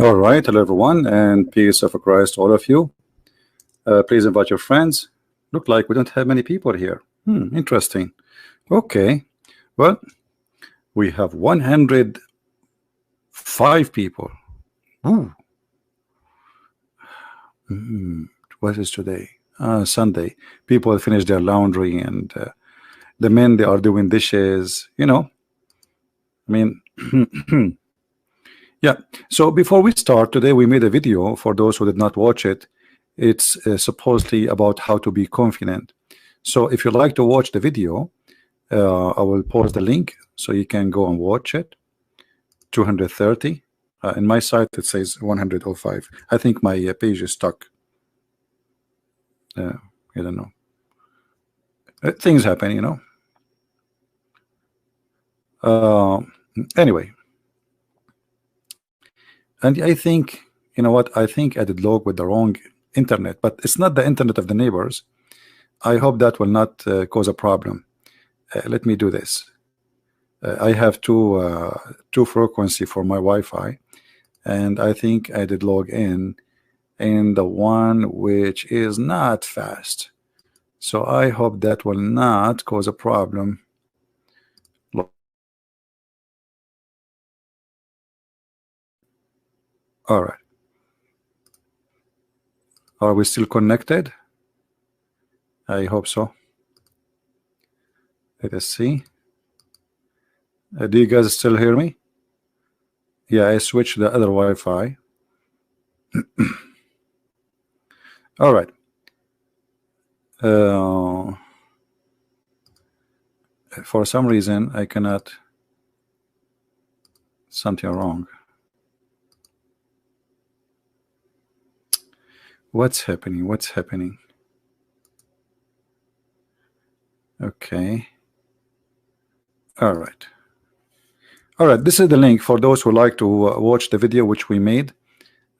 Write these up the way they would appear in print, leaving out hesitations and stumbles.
All right, hello everyone, and peace of Christ to all of you. Please invite your friends. Look like we don't have many people here. Interesting. Okay, well, we have 105 people. Ooh. What is today? Sunday. People finish their laundry, and the men, they are doing dishes. I mean, yeah. So before we start today, we made a video for those who did not watch it. It's supposedly about how to be confident. So if you like to watch the video, I will post the link so you can go and watch it. 230. In my site it says 105. I think my page is stuck. I don't know. Things happen, Anyway, and I think, you know what, I think I did log with the wrong internet, but it's not the internet of the neighbors. I hope that will not cause a problem. Let me do this. I have two frequency for my Wi-Fi, and I think I did log in the one which is not fast. So I hope that will not cause a problem. All right. Are we still connected? I hope so. Let us see. Do you guys still hear me? Yeah, I switched the other Wi-Fi. All right. For some reason I cannot. Something wrong. What's happening? What's happening? Okay. All right. All right. This is the link for those who like to watch the video which we made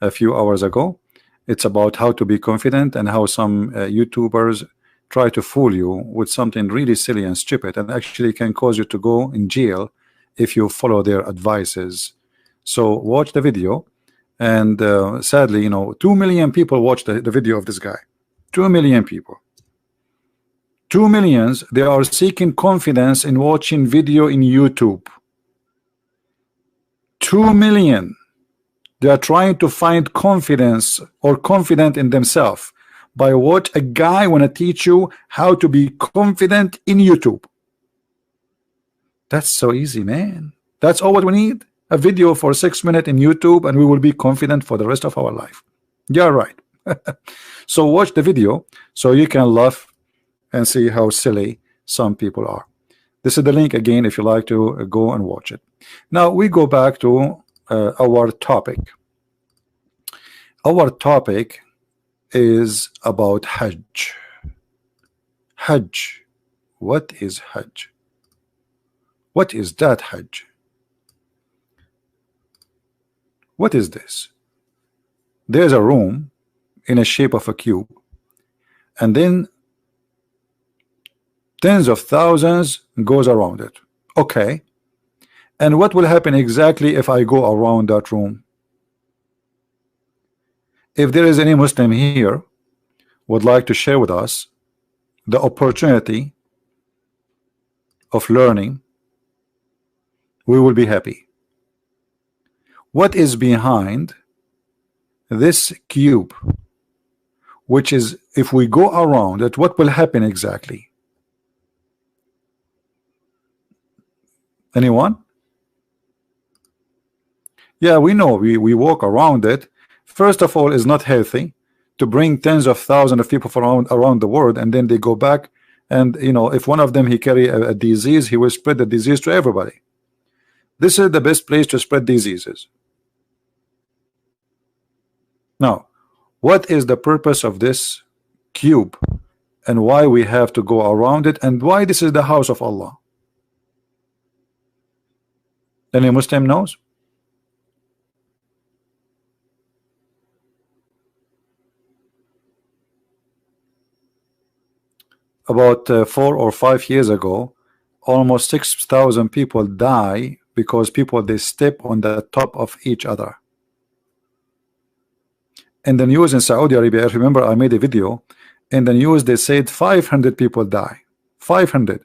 a few hours ago. It's about how to be confident and how some YouTubers try to fool you with something really silly and stupid, and actually can cause you to go in jail if you follow their advices. So watch the video. And sadly, 2 million people watched the video of this guy. 2 million people. 2 millions. They are seeking confidence in watching video in YouTube. 2 million. They are trying to find confidence or confident in themselves by what a guy want to teach you how to be confident in YouTube. That's so easy, man. That's all what we need. A video for 6 minutes in YouTube, and we will be confident for the rest of our life. Yeah, right. So watch the video so you can laugh and see how silly some people are. This is the link again if you like to go and watch it. Now we go back to our topic. Our topic is about Hajj. Hajj. What is Hajj? What is that Hajj? What is this? There's a room in a shape of a cube, and then tens of thousands goes around it. Okay. And what will happen exactly if I go around that room? If there is any Muslim here would like to share with us the opportunity of learning, we will be happy. What is behind this cube, which is, if we go around it, what will happen exactly? Anyone? Yeah, we know we walk around it. First of all, it's not healthy to bring tens of thousands of people from around the world, and then they go back, and if one of them he carry a disease, he will spread the disease to everybody. This is the best place to spread diseases. Now, what is the purpose of this cube, and why we have to go around it, and why this is the house of Allah? Any Muslim knows? About 4 or 5 years ago, almost 6,000 people die because people they step on the top of each other. in the news in Saudi Arabia, I remember I made a video in the news, they said 500 people die, 500,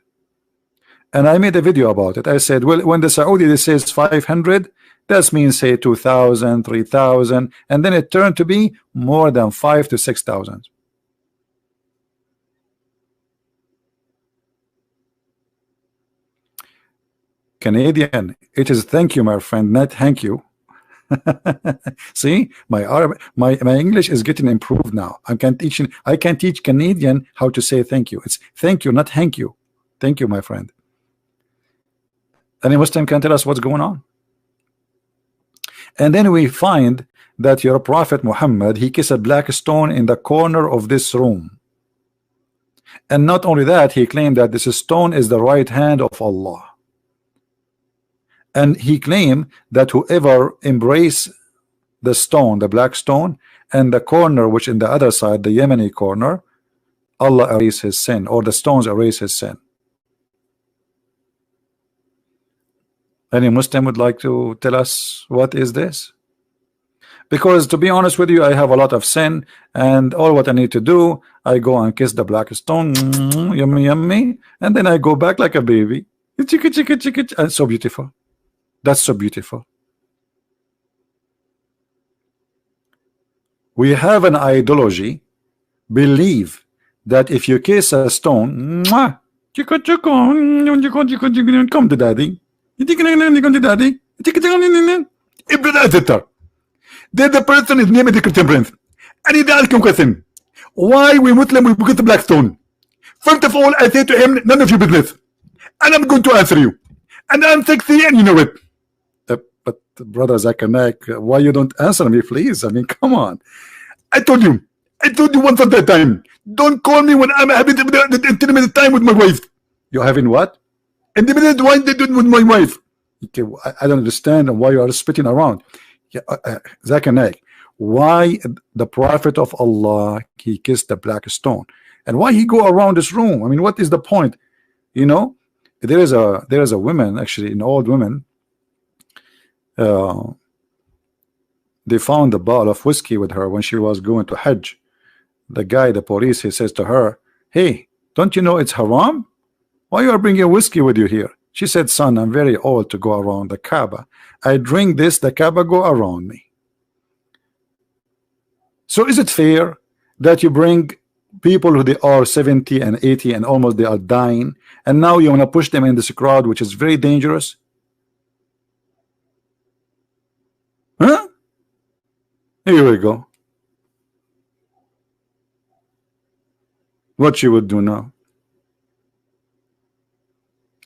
and I made a video about it. I said, well, when the Saudi they says 500, that means say 2,000, 3,000, and then it turned to be more than 5 to 6,000. Canadian, it is thank you, my friend, not thank you. See, my English is getting improved now. I can teach Canadian how to say thank you. It's thank you, not thank you. Thank you, my friend. Any Muslim can tell us what's going on. And then we find that your Prophet Muhammad, he kissed a black stone in the corner of this room. And not only that, he claimed that this stone is the right hand of Allah. And he claimed that whoever embrace the stone, the black stone, and the corner which in the other side, the Yemeni corner, Allah erase his sin, or the stones erase his sin. Any Muslim would like to tell us what is this? Because to be honest with you, I have a lot of sin, and all what I need to do, I go and kiss the black stone, yummy yummy, and then I go back like a baby. Chicka chicka chicka, and so beautiful. That's so beautiful. We have an ideology, believe that if you kiss a stone, come to daddy. Daddy. Then the person is named the Christian prince. And he asked him question. Why we Muslim we get the black stone? First of all, I say to him, none of your business. And I'm going to answer you. And I'm sexy and you know it. But brother Zakir Naik, why you don't answer me, please? I mean, come on. I told you once at that time. Don't call me when I'm having the intimate time with my wife. You're having what? Intimate time with my wife. Okay, I don't understand why you are spitting around. Zakir Naik, why the Prophet of Allah he kissed the black stone, and why he go around this room? I mean, what is the point? You know, there is a woman, actually an old woman. They found a bottle of whiskey with her when she was going to Hajj. The guy, the police, he says to her, hey, don't you know it's haram? Why you are bringing whiskey with you here? She said, son, I'm very old to go around the Kabah. I drink this, the Kabah go around me. So is it fair that you bring people who they are 70 and 80 and almost they are dying, and now you want to push them in this crowd which is very dangerous? Huh? Here we go. What you would do now?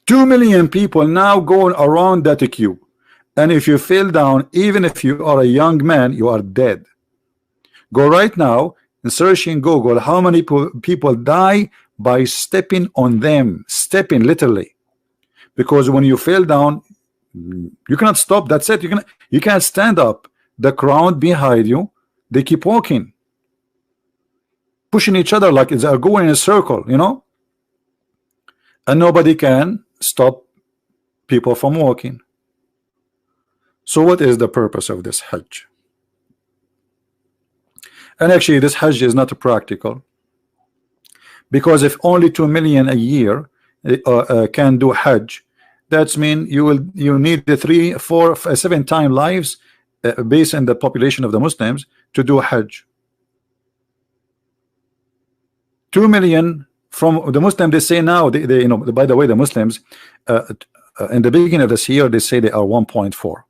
2 million people now going around that queue, and if you fell down, even if you are a young man, you are dead. Go right now and search in Google how many people die by stepping on them, stepping literally, because when you fell down, you cannot stop. That's it. You can't stand up. The crowd behind you, they keep walking, pushing each other like they are going in a circle, you know, and nobody can stop people from walking. So what is the purpose of this Hajj? And actually this Hajj is not practical, because if only 2 million a year can do Hajj, that's mean you need the 3, 4, 7 times lives based on the population of the Muslims to do Hajj. 2 million from the Muslim, they say now, they you know, by the way, the Muslims in the beginning of this year they say they are 1.4.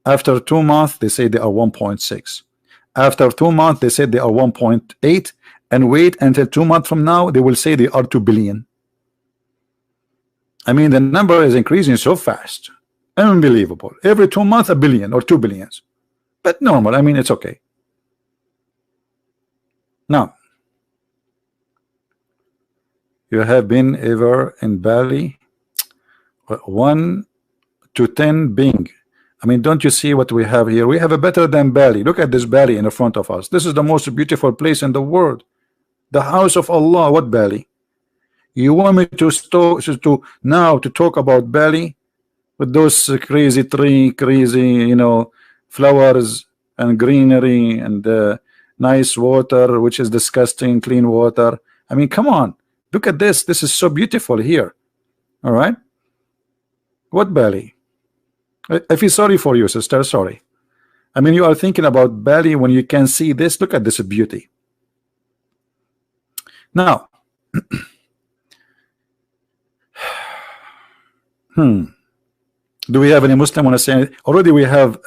After 2 months they say they are 1.6. After 2 months they said they are 1.8, and wait until 2 months from now they will say they are 2 billion. I mean, the number is increasing so fast, unbelievable. Every 2 months a billion or 2 billions, but normal. I mean, it's okay. Now, you have been ever in Bali? 1 to 10 Bing. I mean, don't you see what we have here? We have a better than Bali. Look at this Bali in the front of us. This is the most beautiful place in the world, the house of Allah. What Bali? You want me to now to talk about Bali with those crazy tree, crazy, you know, flowers and greenery and nice water, which is disgusting, clean water. I mean, come on, look at this. This is so beautiful here. All right. What Bali? I feel sorry for you, sister. Sorry. I mean, you are thinking about Bali when you can see this. Look at this beauty. Now, do we have any Muslim want to say anything? Already we have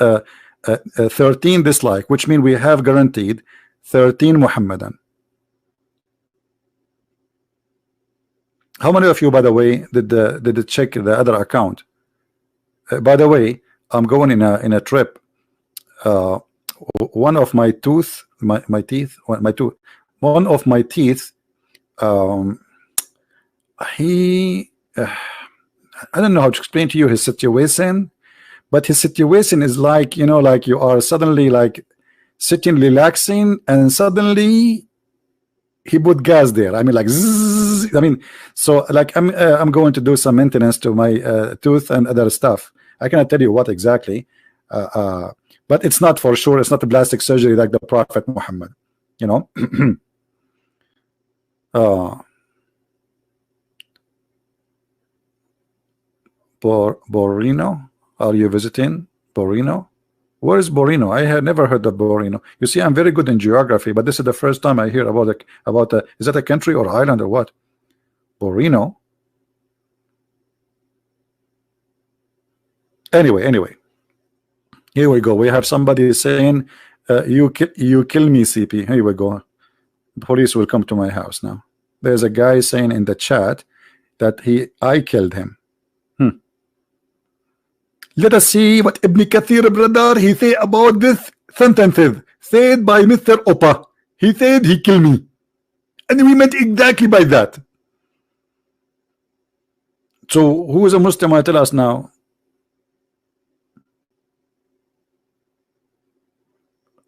13 dislike, which means we have guaranteed 13 Muhammadan. How many of you, by the way, did check the other account? By the way, I'm going in a trip. One of my teeth, one of my teeth, I don't know how to explain to you his situation, but his situation is like, you know, like you are suddenly like sitting relaxing and suddenly he put gas there. I mean, like zzz, I mean, so like I'm going to do some maintenance to my tooth and other stuff. I cannot tell you what exactly, but it's not for sure. It's not a plastic surgery like the Prophet Muhammad, you know. Borino, are you visiting Borino? Where is Borino? I had never heard of Borino. You see, I'm very good in geography, but this is the first time I hear about is that a country or island or what? Borino. Anyway, here we go. We have somebody saying, you kill me, CP. Here we go. Police will come to my house now. There's a guy saying in the chat that I killed him. Let us see what Ibn Kathir, brother, he say about this sentences said by Mr. Opa. He said he killed me, and we meant exactly by that. So who is a Muslim? Tell us now.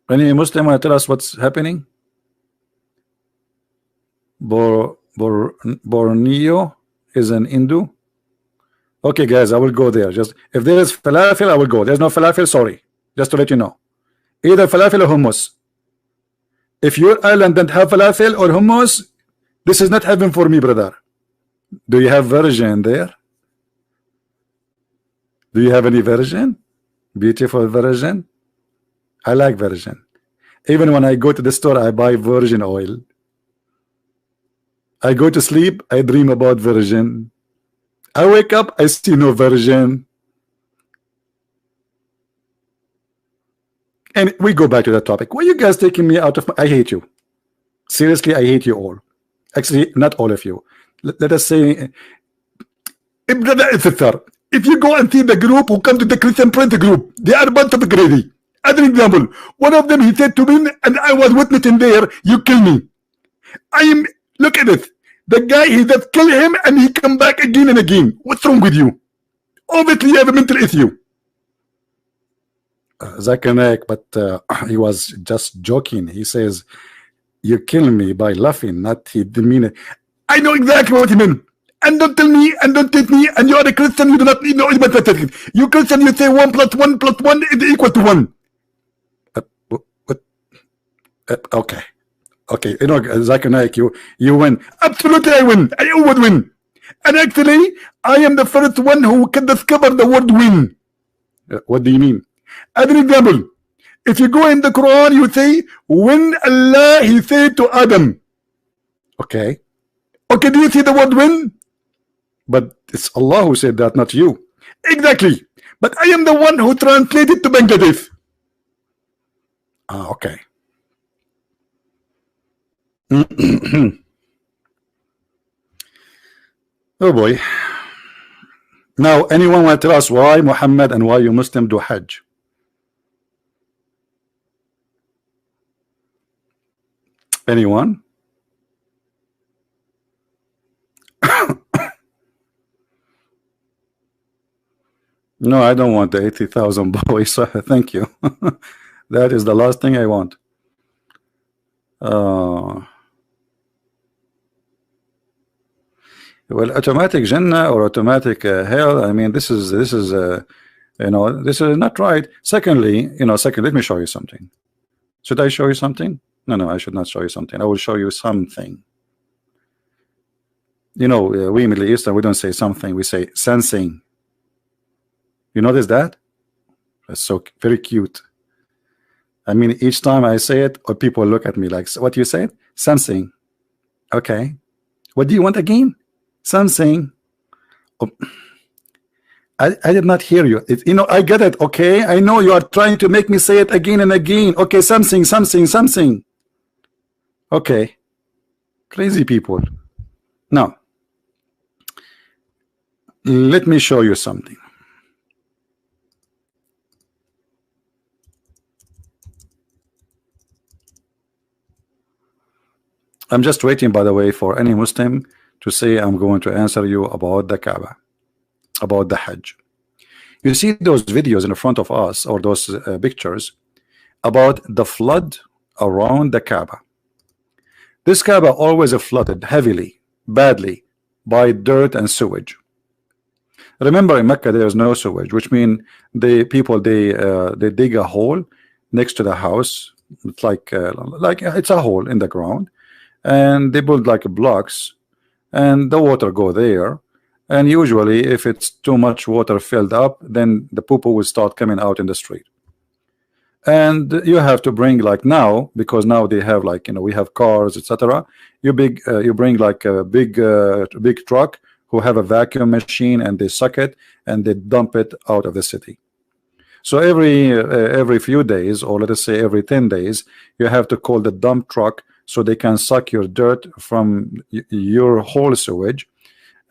Any Muslim tell us what's happening? Borneo is an Hindu. Okay, guys, I will go there. Just if there is falafel, I will go. There's no falafel, sorry. Just to let you know. Either falafel or hummus. If your island doesn't have falafel or hummus, this is not heaven for me, brother. Do you have virgin there? Do you have any virgin? Beautiful virgin? I like virgin. Even when I go to the store, I buy virgin oil. I go to sleep, I dream about virgin. I wake up, I see no virgin. And we go back to that topic. Why are you guys taking me out of I hate you. Seriously, I hate you all. Actually, not all of you. Let us say, brother and sister, if you go and see the group who come to the Christian Prince group, they are a bunch of crazy. As an example, one of them, he said to me, and I was witnessing there, you kill me. Look at it. The guy, he just kill him and he come back again and again. What's wrong with you? Obviously, you have a mental issue. Zakanek, but he was just joking. He says, you kill me by laughing, not he demeanor. I know exactly what he meant. And don't tell me, and don't take me, and you are a Christian, you do not need no mathematics. You Christian, you say 1 + 1 + 1 is equal to 1. What? Okay. Okay, you know, Zakanek, you win. Absolutely, I win. I would win. And actually, I am the first one who can discover the word win. What do you mean? As an example, if you go in the Quran, you say, when Allah, he said to Adam. Okay. Okay, do you see the word win? But it's Allah who said that, not you. Exactly. But I am the one who translated to Bangladesh. Okay. Oh boy. Now, anyone want to tell us why Muhammad and why you Muslim do Hajj? Anyone? No, I don't want the 80,000 boys. Thank you. That is the last thing I want. Well, automatic Jannah or automatic hell. I mean, this is you know, this is not right. Secondly, let me show you something. Should I show you something? No, no, I should not show you something. I will show you something. You know, we Middle Eastern, we don't say something, we say sensing. You notice that? That's so very cute. I mean, each time I say it, or people look at me like, what you said? Sensing. Okay. What do you want again? Something. Oh, I did not hear you. You know, I get it. Okay. I know you are trying to make me say it again and again. Okay. Something, something, something. Okay. Crazy people. Now, let me show you something. I'm just waiting, by the way, for any Muslim to say I'm going to answer you about the Kaaba, about the Hajj. You see those videos in front of us, or those pictures about the flood around the Kaaba. This Kaaba always flooded heavily, badly, by dirt and sewage. Remember, in Mecca there is no sewage, which means the people they dig a hole next to the house. It's like it's a hole in the ground, and they build like blocks, and the water go there. And usually, if it's too much water filled up, then the poo-poo will start coming out in the street. And you have to bring, like now, because now they have, like, you know, we have cars, etc. You bring like a big truck who have a vacuum machine, and they suck it and they dump it out of the city. So every few days, or let us say every 10 days, you have to call the dump truck so they can suck your dirt from your whole sewage,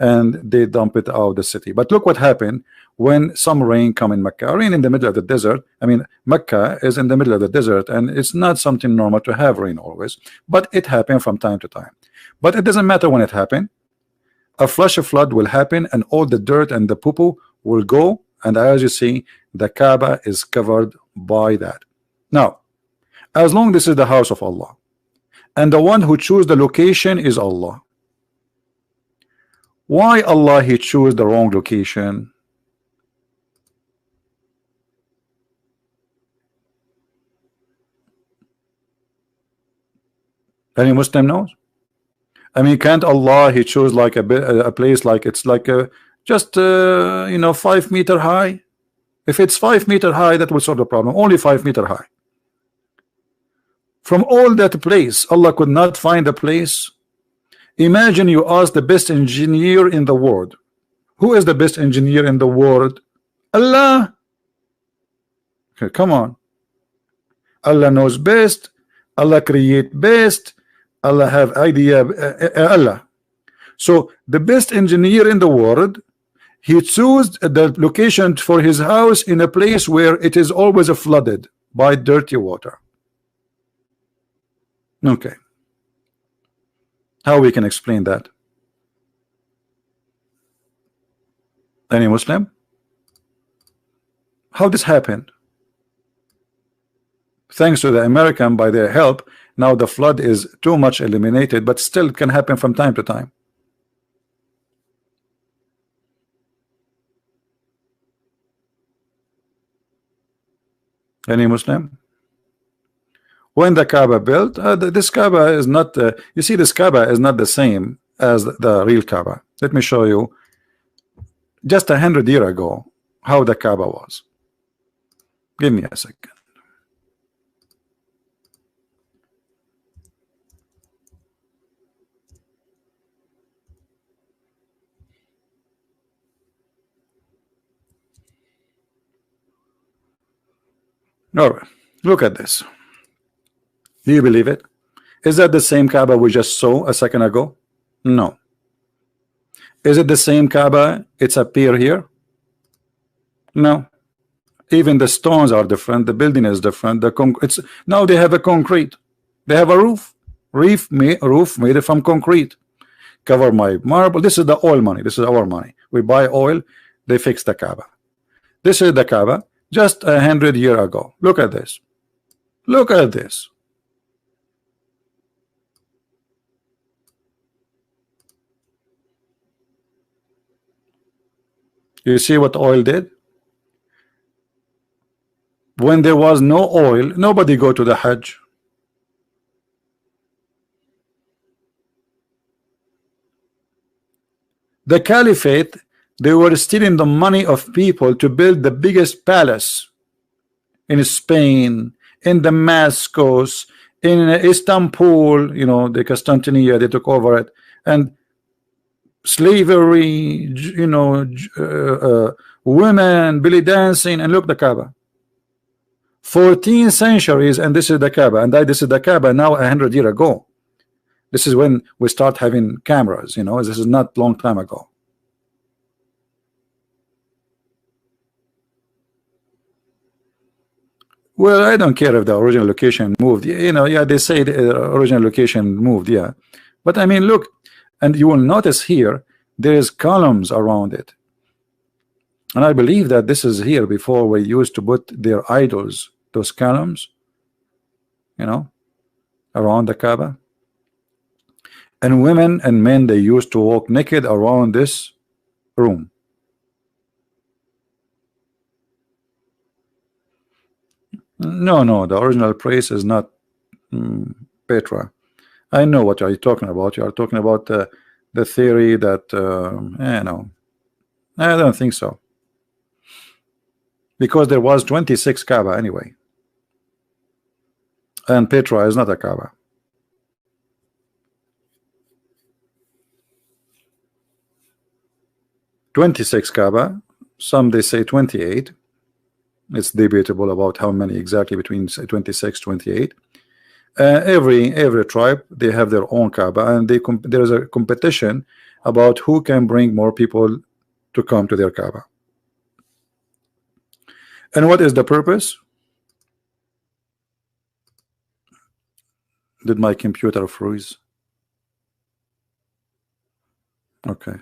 and they dump it out of the city. But look what happened when some rain come in Mecca. Rain in the middle of the desert. I mean, Mecca is in the middle of the desert, and it's not something normal to have rain always, but it happened from time to time. But it doesn't matter when it happened. A flash of flood will happen, and all the dirt and the poo-poo will go, and as you see, the Kaaba is covered by that. Now, as long this is the house of Allah, and the one who choose the location is Allah, why Allah he choose the wrong location? Any Muslim knows? I mean, can't Allah he chose like a place like it's like just you know, 5 meter high? If it's 5 meter high, that will solve the problem. Only 5 meter high. From all that place, Allah could not find a place. Imagine you ask the best engineer in the world. Who is the best engineer in the world? Allah. Okay, come on. Allah knows best. Allah create best. Allah have idea. Allah. So the best engineer in the world, he chose the location for his house in a place where it is always flooded by dirty water. Okay. How we can explain that? Any Muslim? How this happened? Thanks to the American, by their help, now the flood is too much eliminated, but still it can happen from time to time. Any Muslim? When the Kaaba built, this Kaaba is not, you see, this Kaaba is not the same as the real Kaaba. Let me show you just 100 years ago how the Kaaba was. Give me a second. All right, look at this. Do you believe it? Is that the same Kaaba we just saw a second ago? No. Is it the same Kaaba? It's appear here? No. Even the stones are different. The building is different. It's now they have a concrete. They have a roof. Roof made from concrete. Cover my marble. This is the oil money. This is our money. We buy oil. They fix the Kaaba. This is the Kaaba just 100 years ago. Look at this. Look at this. You see what oil did? When there was no oil, nobody go to the Hajj. The caliphate, they were stealing the money of people to build the biggest palace in Spain, in Damascus, in Istanbul, you know, the Constantinople, they took over it, and slavery, you know, women, belly dancing, and look, the Kaaba. 14 centuries, and this is the Kaaba, and this is the Kaaba now 100 years ago. This is when we start having cameras, you know, this is not long time ago. Well, I don't care if the original location moved, you know, yeah, they say the original location moved, yeah. But I mean, look, and you will notice here, there is columns around it. And I believe that this is here before we used to put their idols, those columns, you know, around the Kaaba. And women and men, they used to walk naked around this room. No, the original place is not Petra. I know what you're talking about. You are talking about the theory that, no, I don't think so. Because there was 26 Kaaba anyway. And Petra is not a Kaaba. "26 Kaaba, some they say 28. It's debatable about how many exactly, between 26, 28. Every tribe, they have their own Kaaba, and there is a competition about who can bring more people to come to their Kaaba. And what is the purpose? Did my computer freeze? Okay.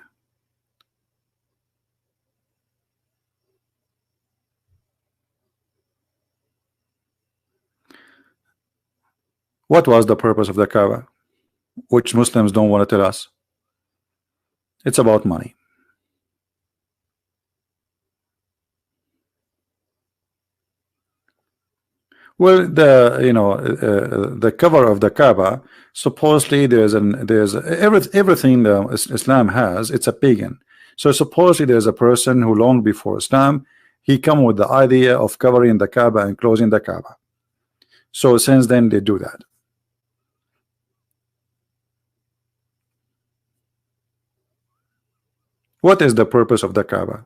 What was the purpose of the Kaaba, which Muslims don't want to tell us? It's about money. Well, the cover of the Kaaba, supposedly there's everything Islam has, it's a pagan. So supposedly there's a person who long before Islam, he come with the idea of covering the Kaaba and closing the Kaaba. So since then they do that. What is the purpose of the Kaaba?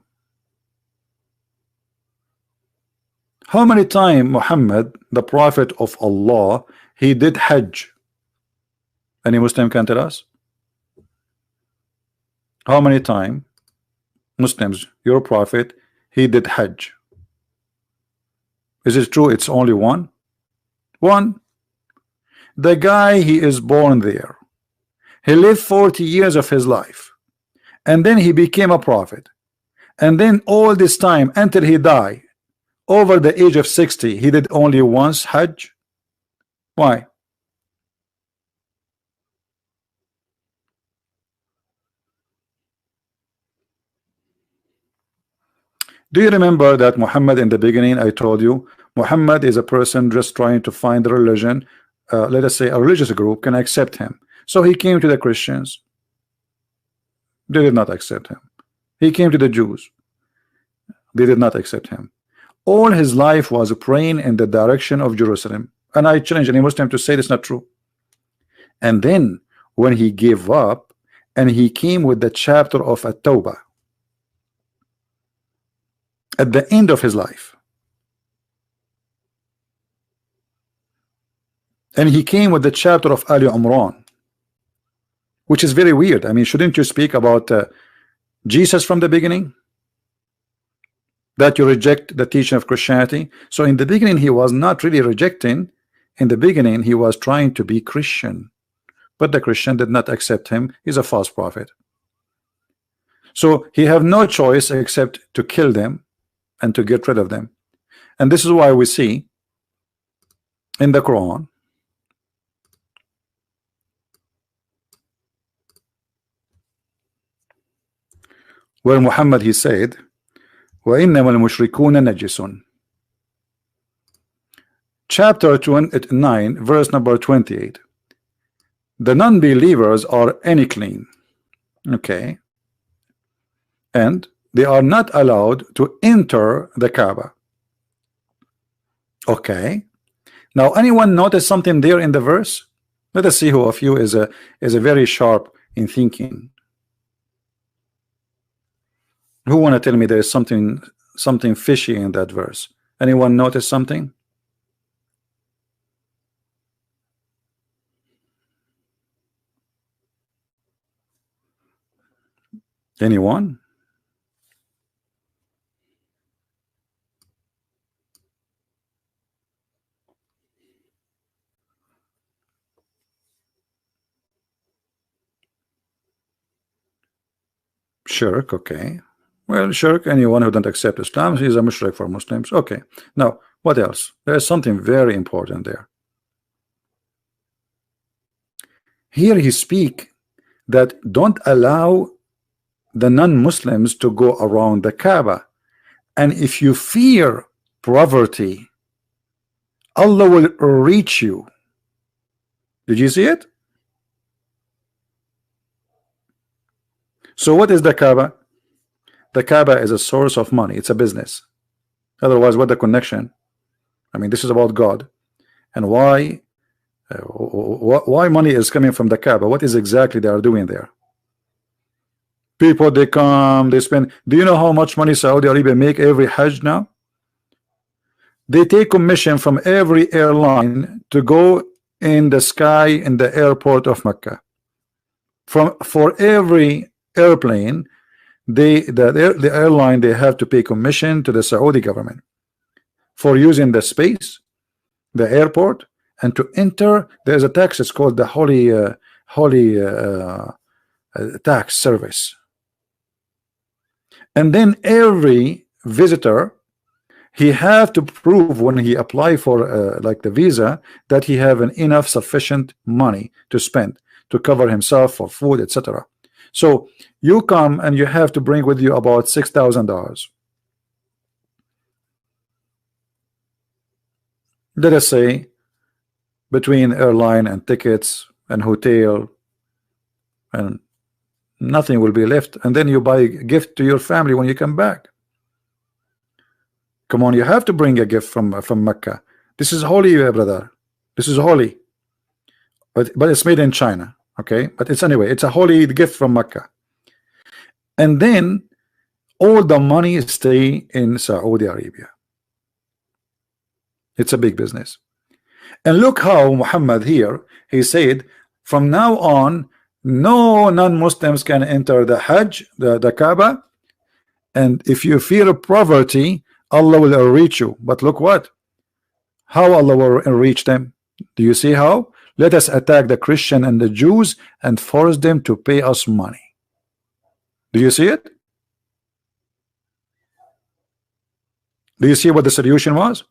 How many times Muhammad, the prophet of Allah, he did Hajj? Any Muslim can tell us? How many times Muslims, your prophet, he did Hajj? Is it true it's only one? One. The guy, he is born there. He lived 40 years of his life. And then he became a prophet. And then all this time until he died, over the age of 60, he did only once Hajj. Why? Do you remember that Muhammad, in the beginning I told you, Muhammad is a person just trying to find a religion, let us say a religious group can accept him. So he came to the Christians. They did not accept him. He came to the Jews. They did not accept him. All his life was praying in the direction of Jerusalem. And I challenge any Muslim to say this is not true. And then when he gave up and he came with the chapter of At-Tawbah at the end of his life, and he came with the chapter of Ali Umran, which is very weird. I mean, shouldn't you speak about Jesus from the beginning? That you reject the teaching of Christianity. So in the beginning he was not really rejecting. In the beginning he was trying to be Christian, but the Christian did not accept him. He's a false prophet. So he have no choice except to kill them and to get rid of them. And this is why we see in the Quran where Muhammad, he said, وَإِنَّمَا الْمُشْرِكُونَ نَجِسٌ. Chapter 9, verse number 28. The non-believers are unclean. Okay. and they are not allowed to enter the Kaaba. Okay, now anyone notice something there in the verse? Let us see who of you is a very sharp in thinking. Who want to tell me there is something fishy in that verse? Anyone notice something? Anyone? Shirk, okay. Well, shirk, anyone who don't accept Islam, he is a mushrik for Muslims. Okay. Now, what else? There is something very important there. Here he speak that don't allow the non-Muslims to go around the Kaaba. And if you fear poverty, Allah will reach you. Did you see it? So what is the Kaaba? The Kaaba is a source of money. It's a business. Otherwise, what the connection? I mean, this is about God. And why money is coming from the Kaaba? What is exactly they are doing there? People, they come, they spend. Do you know how much money Saudi Arabia make every Hajj now? They take commission from every airline to go in the sky in the airport of Mecca. For every airplane, the airline, they have to pay commission to the Saudi government for using the space, the airport, and to enter. There's a tax. It's called the holy tax service. And then every visitor, he have to prove when he apply for like the visa that he have enough sufficient money to spend to cover himself for food, etc. So you come and you have to bring with you about $6,000. Let us say between airline and tickets and hotel, and nothing will be left, and then you buy a gift to your family when you come back. Come on, you have to bring a gift from Mecca. This is holy, brother. This is holy, but it's made in China. Okay, but it's anyway, it's a holy gift from Mecca. And then all the money stay in Saudi Arabia. It's a big business. And look how Muhammad here, he said from now on no non-Muslims can enter the Hajj, the Kaaba, and if you fear poverty, Allah will reach you. But look what, how Allah will reach them. Do you see how? Let us attack the Christian and the Jews and force them to pay us money. Do you see it? Do you see what the solution was?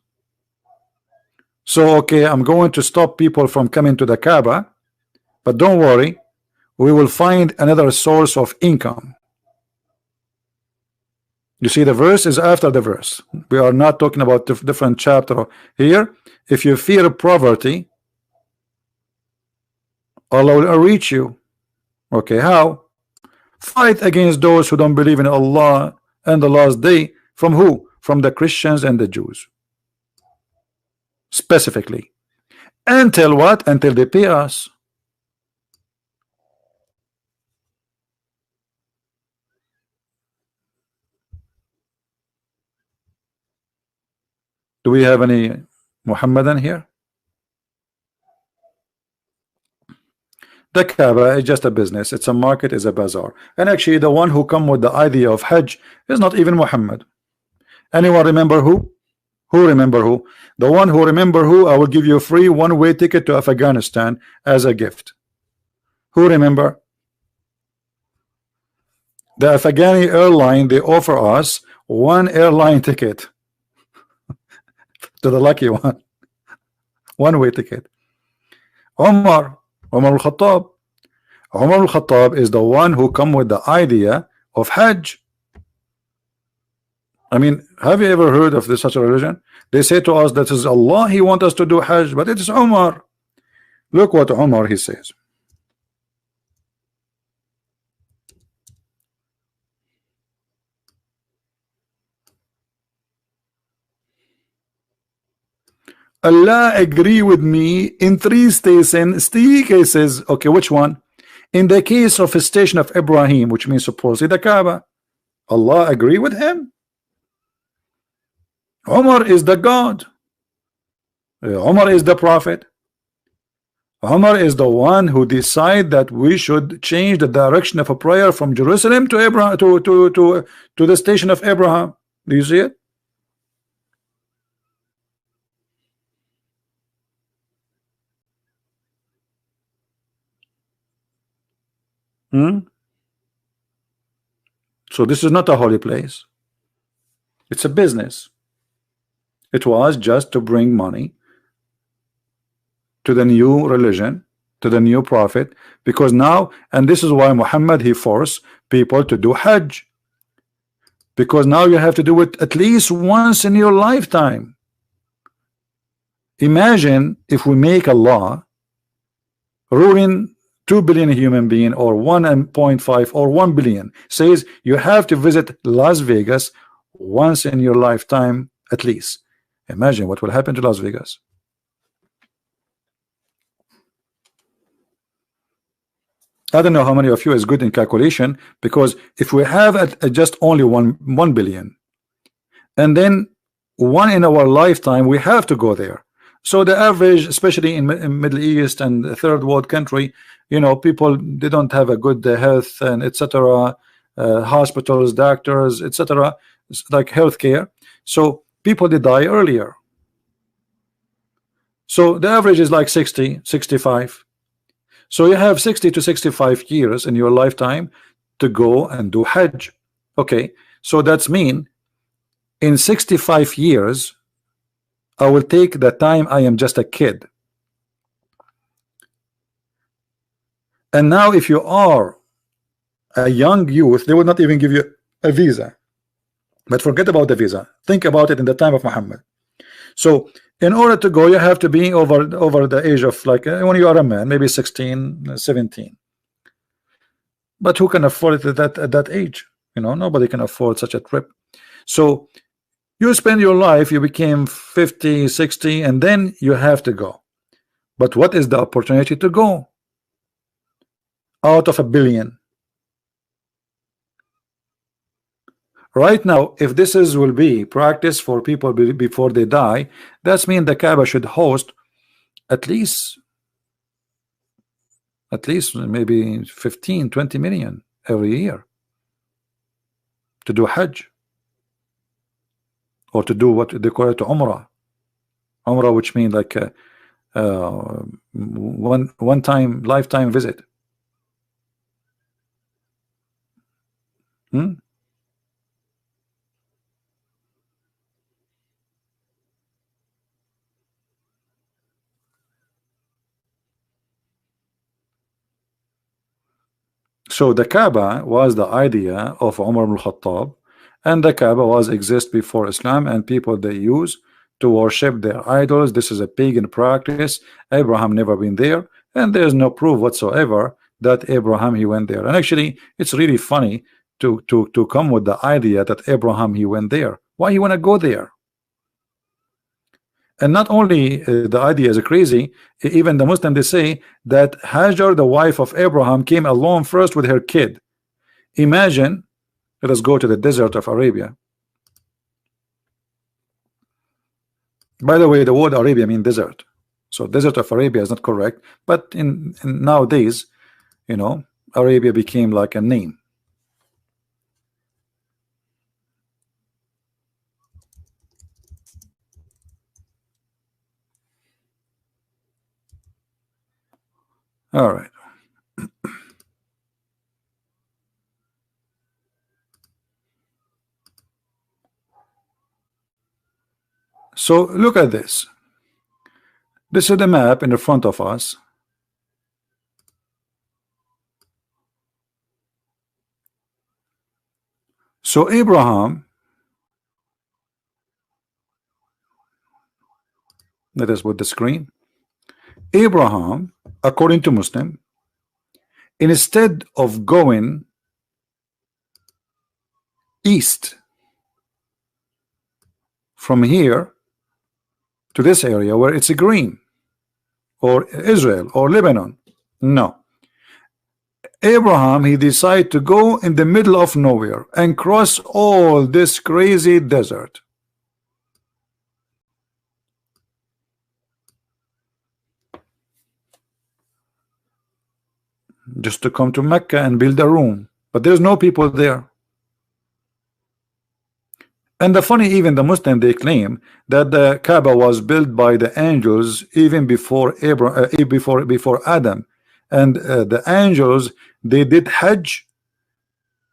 So okay, I'm going to stop people from coming to the Kaaba, but don't worry, we will find another source of income. You see, the verse is after the verse. We are not talking about the different chapter here. If you fear poverty, Allah will reach you. Okay, how? Fight against those who don't believe in Allah and the last day. From who? From the Christians and the Jews. Specifically. Until what? Until they pay us. Do we have any Muhammadan here? The Kaaba is just a business. It's a market, it's a bazaar. And actually the one who come with the idea of Hajj is not even Muhammad. Anyone remember who? Who remember who? The one who remember who, I will give you a free one-way ticket to Afghanistan as a gift. Who remember? The Afghani airline, they offer us one airline ticket to the lucky one. One-way ticket. Umar al-Khattab. Umar al-Khattab is the one who come with the idea of Hajj. I mean, have you ever heard of this such a religion? They say to us that is Allah, He wants us to do Hajj, but it is Umar. Look what Umar he says. Allah agree with me in three cases. Okay, which one? In the case of a station of Ibrahim, which means supposedly the Kaaba, Allah agree with him. Umar is the God. Umar is the prophet. Umar is the one who decide that we should change the direction of a prayer from Jerusalem to Abraham to the station of Abraham. Do you see it? Hmm? So this is not a holy place. It's a business. It was just to bring money to the new religion, to the new prophet, because now, and this is why Muhammad, he forced people to do Hajj, because now you have to do it at least once in your lifetime. Imagine if we make a law ruling 2 billion human being, or 1.5 or 1 billion, says you have to visit Las Vegas once in your lifetime at least. Imagine what will happen to Las Vegas. I don't know how many of you is good in calculation, because if we have just only 1 billion, and then one in our lifetime, we have to go there. So the average, especially in Middle East and third world country, you know, people, they don't have a good health and etc. Hospitals, doctors, etc. like healthcare. So people, they die earlier. So the average is like 60, 65. So you have 60 to 65 years in your lifetime to go and do Hajj. Okay, so that's mean in 65 years I will take the time I am just a kid. And now if you are a young youth, they will not even give you a visa. But forget about the visa. Think about it in the time of Muhammad. So in order to go, you have to be over the age of, like, when you are a man, maybe 16, 17. But who can afford it at that age? You know, nobody can afford such a trip. So you spend your life, you became 50, 60, and then you have to go. But what is the opportunity to go out of a billion? Right now, if this will be practice for people before they die, that's mean the Kaaba should host at least maybe 15, 20 million every year to do Hajj, or to do what they call it Umrah. Umrah, which means like one time lifetime visit. Hmm? So the Kaaba was the idea of Umar ibn Khattab, and the Kaaba was exist before Islam, and people they use to worship their idols. This is a pagan practice. Abraham never been there, and there's no proof whatsoever that Abraham he went there. And actually, it's really funny to come with the idea that Abraham he went there. Why you want to go there? And not only the idea is crazy, even the Muslim, they say that Hajar, the wife of Abraham, came alone first with her kid. Imagine, let us go to the desert of Arabia. By the way, the word Arabia means desert. So desert of Arabia is not correct, but in nowadays, you know, Arabia became like a name. All right. So look at this. This is the map in the front of us. So Abraham, let us put the screen. Abraham, according to Muslim, instead of going east from here to this area where it's green, or Israel or Lebanon. No. Abraham, he decided to go in the middle of nowhere and cross all this crazy desert. Just to come to Mecca and build a room. But there's no people there. And the funny, even the Muslim, they claim that the Kaaba was built by the angels even before before Adam. And the angels, they did Hajj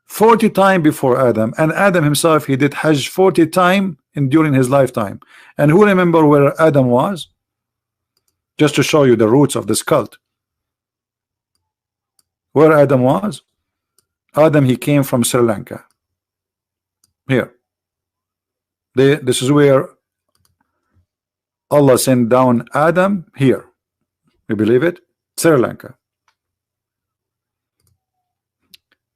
40 times before Adam, and Adam himself, he did Hajj 40 times during his lifetime. And who remember where Adam was? Just to show you the roots of this cult. Where Adam was? Adam, he came from Sri Lanka. Here. This is where Allah sent down Adam. Here. You believe it? Sri Lanka.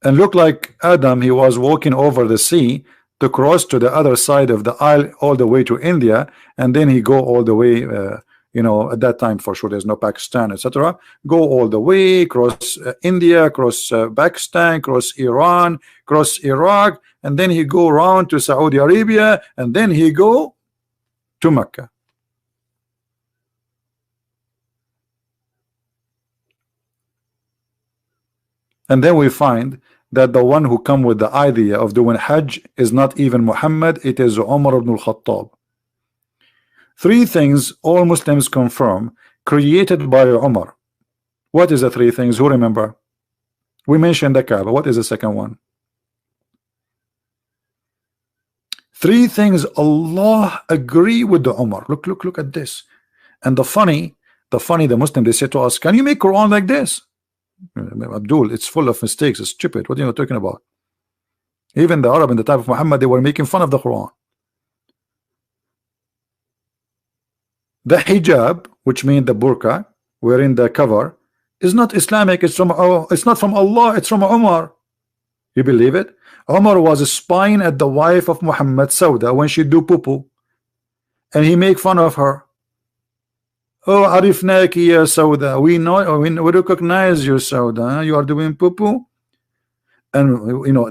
And look like Adam, he was walking over the sea to cross to the other side of the isle all the way to India, and then he go all the way, you know, at that time for sure there's no Pakistan, etc. Go all the way, cross India, cross Pakistan, cross Iran, cross Iraq, and then he go around to Saudi Arabia, and then he go to Mecca. And then we find that the one who come with the idea of doing Hajj is not even Muhammad, it is Umar ibn al-Khattab. Three things all Muslims confirm created by Umar. What is the three things? Who remember? We mentioned the Kaaba. What is the second one? Three things Allah agree with the Umar. Look at this. And the funny, the Muslim, they say to us, can you make Quran like this? Abdul, it's full of mistakes, it's stupid. What are you talking about? Even the Arab in the time of Muhammad, they were making fun of the Quran. The hijab, which means the burqa, wearing the cover, is not Islamic. It's not from Allah, it's from Umar. You believe it? Umar was spying at the wife of Muhammad, Sauda, when she do poo-poo, and he make fun of her. Oh, arifnaki ya Sauda. We know, we recognize you, Sauda. You are doing poo-poo. And you know,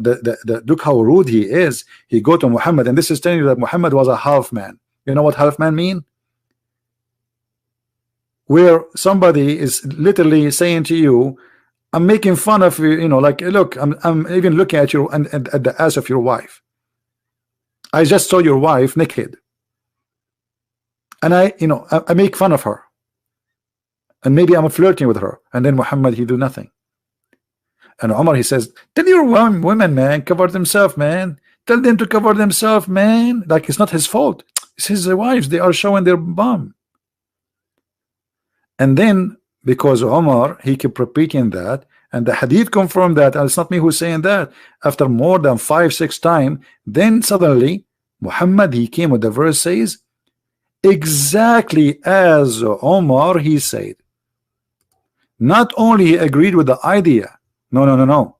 look how rude he is. He go to Muhammad, and this is telling you that Muhammad was a half man. You know what half man mean? Where somebody is literally saying to you, I'm making fun of you, you know, like, look, I'm even looking at you and at the ass of your wife. I just saw your wife naked. And I make fun of her. And maybe I'm flirting with her. And then Muhammad, he do nothing. And Umar, he says, tell your women, man, cover themselves, man. Tell them to cover themselves, man. Like, it's not his fault. It's his wives. They are showing their bum. And then, because Umar, he kept repeating that, and the hadith confirmed that, and it's not me who's saying that, after more than 5-6 times, then suddenly, Muhammad, he came with the verse says, exactly as Umar, he said. Not only he agreed with the idea, no.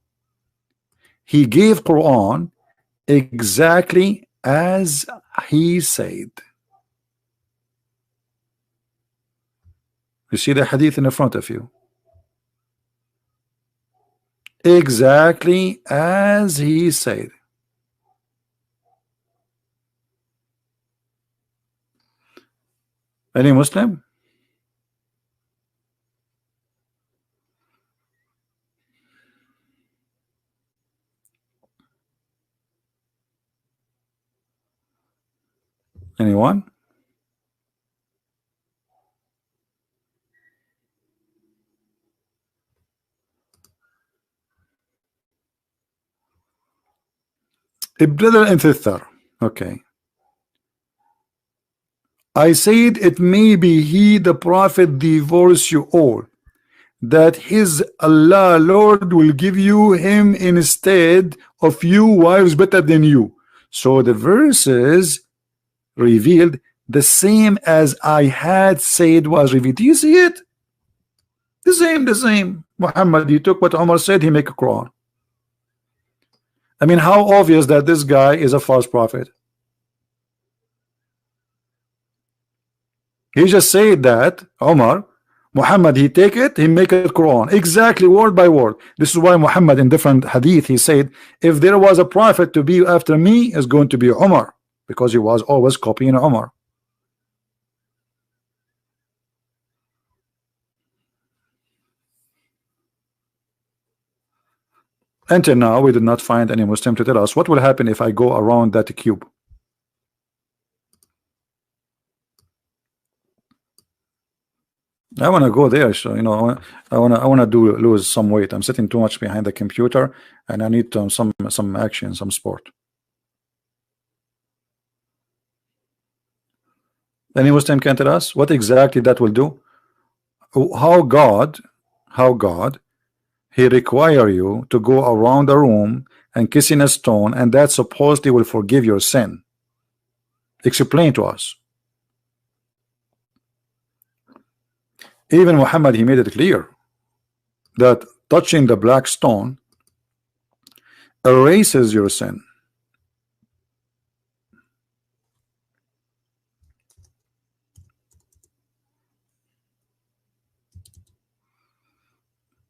He gave Quran exactly as he said. You see the hadith in the front of you. Exactly as he said. Any Muslim? Anyone? A brother and sister. Okay. I said it may be he, the prophet, divorce you all, that his Allah Lord will give you him instead of you wives better than you. So the verses revealed the same as I had said was revealed. Do you see it? The same. Muhammad, he took what Umar said, he make a Quran. I mean, how obvious that this guy is a false prophet. He just said that Omar, Muhammad, he take it, he make it Quran, exactly word by word. This is why Muhammad in different hadith, he said, if there was a prophet to be after me, is going to be Omar, because he was always copying Omar. Until now, we did not find any Muslim to tell us what will happen if I go around that cube. I want to go there, so you know, I want to lose some weight. I'm sitting too much behind the computer, and I need some action, some sport. Any Muslim can tell us what exactly that will do? How God, he require you to go around the room and kissing a stone, and that supposedly will forgive your sin. Explain to us. Even Muhammad, he made it clear that touching the black stone erases your sin.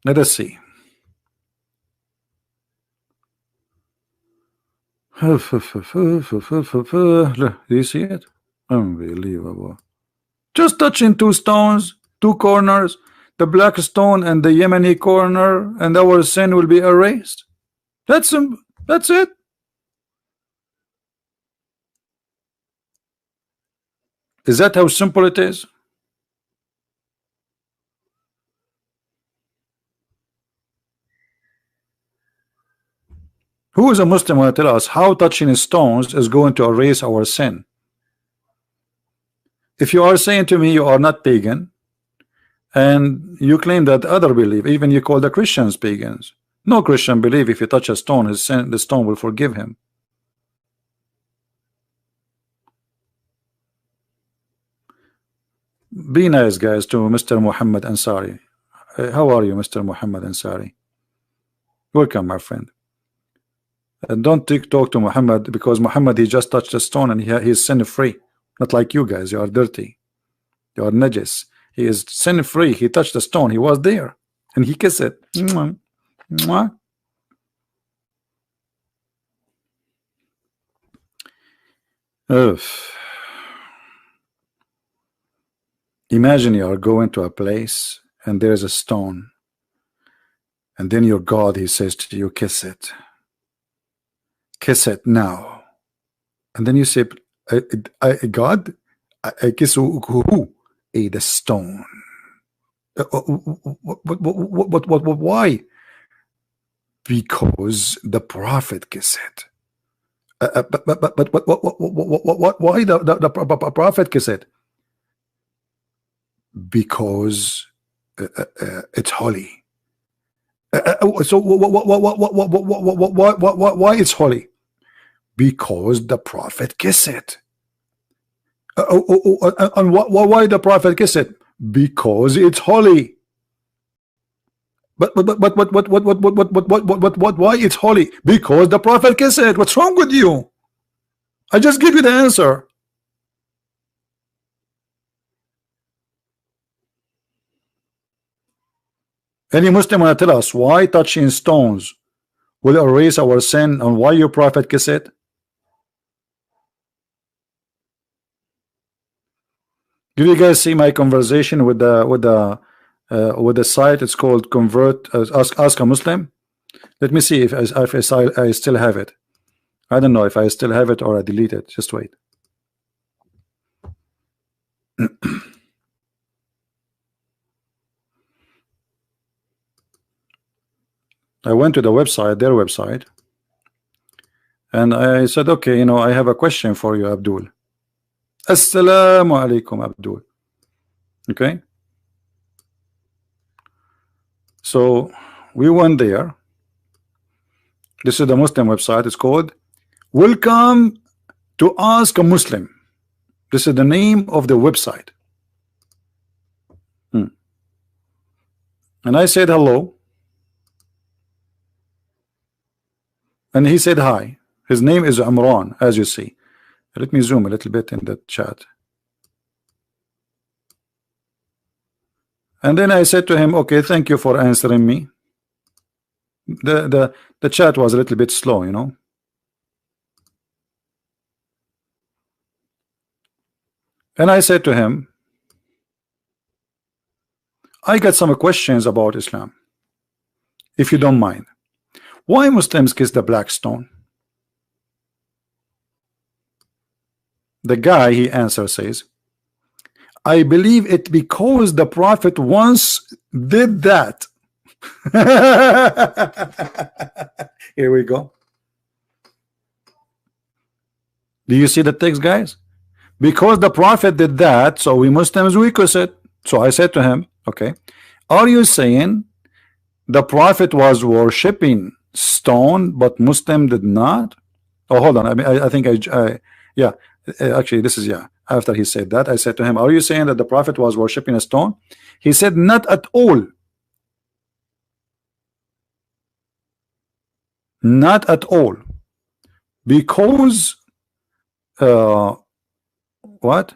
Let us see. Do you see it? Unbelievable. Just touching two stones, two corners, the black stone and the Yemeni corner, and our sin will be erased. That's it. Is that how simple it is? Who is a Muslim will tell us how touching stones is going to erase our sin? If you are saying to me you are not pagan, and you claim that other believe, even you call the Christians pagans. No Christian believe if you touch a stone, his sin, the stone will forgive him. Be nice, guys, to Mr. Muhammad Ansari. How are you, Mr. Muhammad Ansari? Welcome, my friend. Don't talk to Muhammad, because Muhammad, he just touched a stone and he's sin free. Not like you guys, you are dirty, you are najis. He is sin free. He touched the stone, he was there, and he kissed it. Mwah. Mwah. Imagine you are going to a place and there's a stone, and then your God, he says to you, kiss it. Kiss it now. And then you say, God, I kiss who? The stone. Why? Because the prophet kissed it. But why the prophet kissed it? Because it's holy. So why it's holy? Because the prophet kissed it. And why the prophet kissed it? Because it's holy. But why it's holy? Because the prophet kissed it. What's wrong with you? I just give you the answer. Any Muslim want to tell us why touching stones will erase our sin, and why your prophet kissed it? Did you guys see my conversation with the site? It's called Convert. Ask a Muslim. Let me see if I still have it. I don't know if I still have it or I delete it. Just wait. I went to the website, their website, and I said, okay, you know, I have a question for you, Abdul. Assalamu alaikum, Abdul. Okay. So we went there. This is the Muslim website. It's called Welcome to Ask a Muslim. This is the name of the website. And I said hello. And he said hi. His name is Imran, as you see. Let me zoom a little bit in the chat. And then I said to him, okay, thank you for answering me. The chat was a little bit slow, you know. And I said to him, I got some questions about Islam, if you don't mind. Why Muslims kiss the black stone? The guy, he answers, says, I believe it because the Prophet once did that. Here we go. Do you see the text, guys? Because the Prophet did that, so we Muslims, we kiss it. So I said to him, okay, are you saying the Prophet was worshipping stone but Muslim did not? Oh, hold on. I think yeah, actually this is, yeah, after he said that, I said to him, are you saying that the Prophet was worshipping a stone? He said, not at all. Not at all. Because what?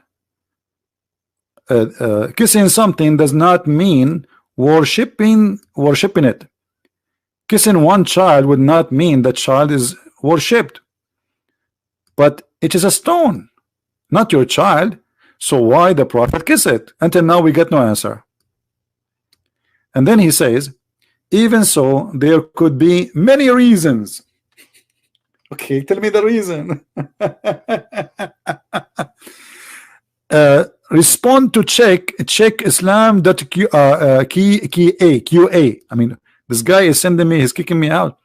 Kissing something does not mean worshipping it. Kissing one child would not mean the child is worshipped, but it is a stone, not your child. So why the Prophet kiss it? Until now we get no answer. And then he says, even so, there could be many reasons. Okay, tell me the reason. Respond to check islam.qa. I mean, this guy is sending me, he's kicking me out.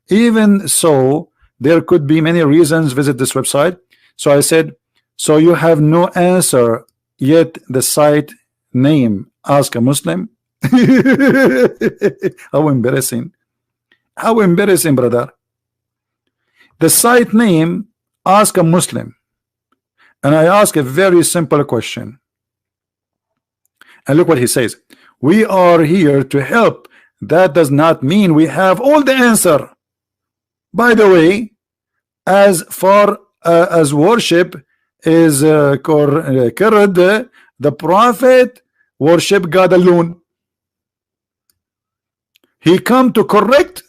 Even so, there could be many reasons. Visit this website. So I said, so you have no answer yet. The site name, ask a Muslim. How embarrassing. How embarrassing, brother. The site name, ask a Muslim. And I ask a very simple question. And look what he says. We are here to help. That does not mean we have all the answer. By the way, as far as worship is correct, the Prophet worship God alone. He come to correct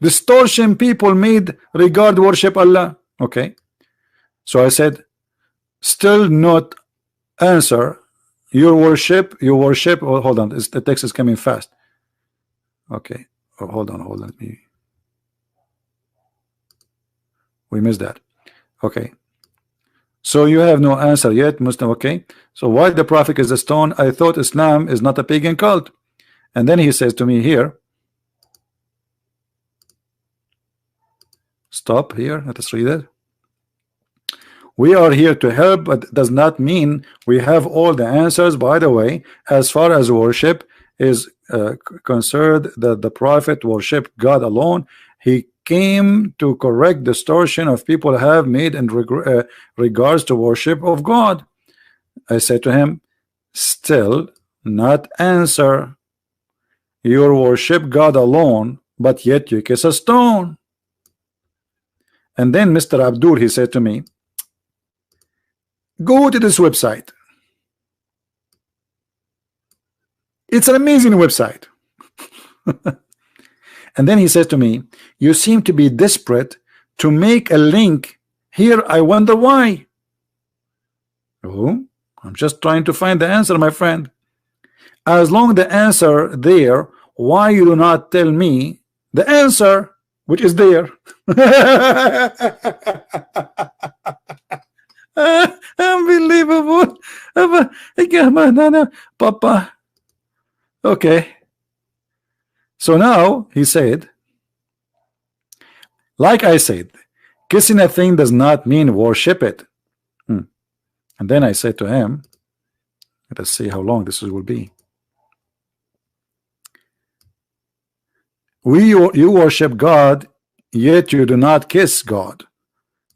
distortion people made regard worship Allah. Okay. So I said, still not answer. You worship. Oh, hold on, the text is coming fast. Okay. Oh, hold on. We missed that. Okay. So you have no answer yet, Muslim. Okay. So why the Prophet is a stone? I thought Islam is not a pagan cult. And then he says to me here, stop here. Let us read it. We are here to help, but does not mean we have all the answers. By the way, as far as worship is concerned, that the Prophet worshiped God alone. He came to correct distortion of people have made in regards to worship of God. I said to him, still not answer. You worship God alone, but yet you kiss a stone. And then Mr. Abdul, he said to me, go to this website. It's an amazing website. And then he says to me, you seem to be desperate to make a link here. I wonder why. Oh, I'm just trying to find the answer, my friend. As long the answer there, why you do not tell me the answer which is there? Unbelievable. Papa. Okay. So now he said, like I said, kissing a thing does not mean worship it. And then I said to him, let us see how long this will be. You worship God, yet you do not kiss God.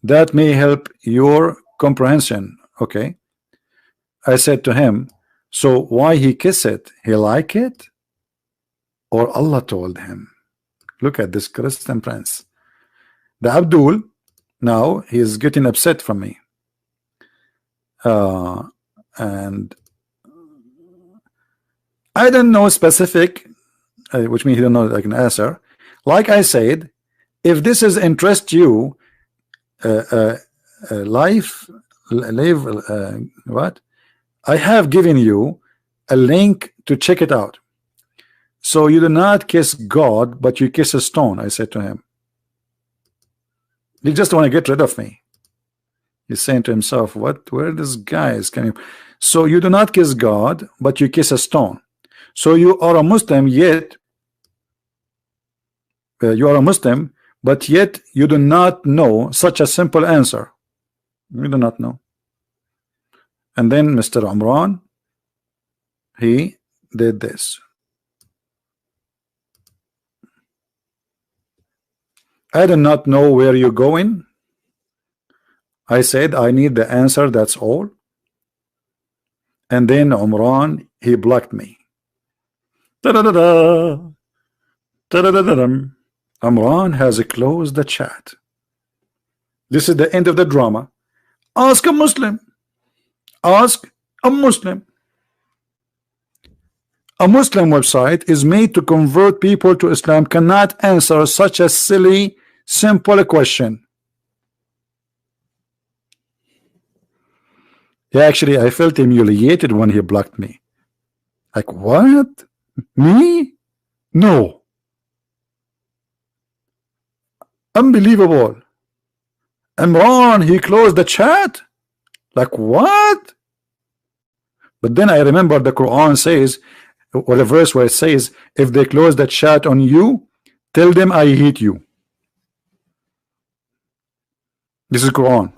That may help your comprehension. Okay. I said to him, so why he kiss it? He like it? Or Allah told him? Look at this Christian prince. The Abdul, now he is getting upset from me. And I don't know specific, which means he don't know I can answer. Like I said, if this is interest you, life, live, what? I have given you a link to check it out. So you do not kiss God, but you kiss a stone, I said to him. You just want to get rid of me. He's saying to himself, what? Where this guy is coming? So you do not kiss God, but you kiss a stone. So you are a Muslim, yet you are a Muslim, but yet you do not know such a simple answer. You do not know. And then Mr. Umran, he did this. I do not know where you're going. I said I need the answer, that's all. And then Umran, he blocked me. Da-da-da-da. Da-da-da-da-da. Umran has closed the chat. This is the end of the drama. Ask a Muslim. Ask a Muslim. A Muslim website is made to convert people to Islam, cannot answer such a silly, simple question. Yeah, actually, I felt humiliated when he blocked me. Like, what? Me? No. Unbelievable. Imran, he closed the chat? Like, what? But then I remember the Quran says, or the verse where it says, if they close the chat on you, tell them I hate you. This is Quran.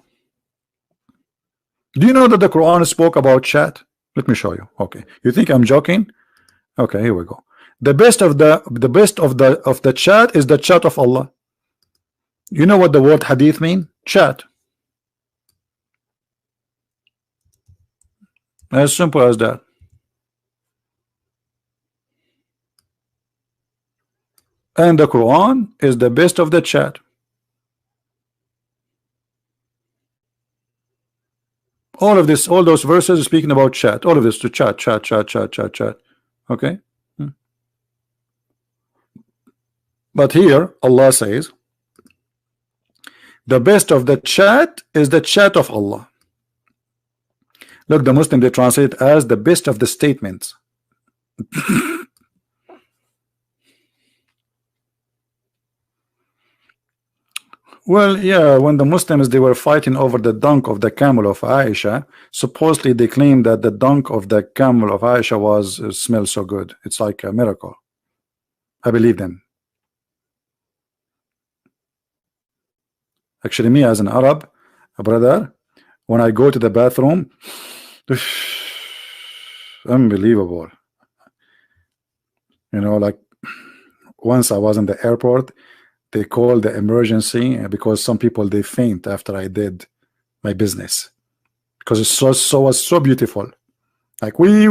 Do you know that the Quran spoke about chat? Let me show you. Okay. You think I'm joking? Okay, here we go. The best of the chat is the chat of Allah. You know what the word hadith mean? Chat. As simple as that. And the Quran is the best of the chat. All of this, all those verses are speaking about chat. All of this to chat. Okay. But here Allah says the best of the chat is the chat of Allah. Look, the Muslim, they translate it as the best of the statements. Well, yeah, when the Muslims, they were fighting over the dunk of the camel of Aisha, supposedly they claimed that the dunk of the camel of Aisha was smells so good. It's like a miracle. I believe them. Actually, me as an Arab, a brother, when I go to the bathroom, unbelievable. You know, like once I was in the airport, they called the emergency because some people, they faint after I did my business because it's so beautiful. Like we.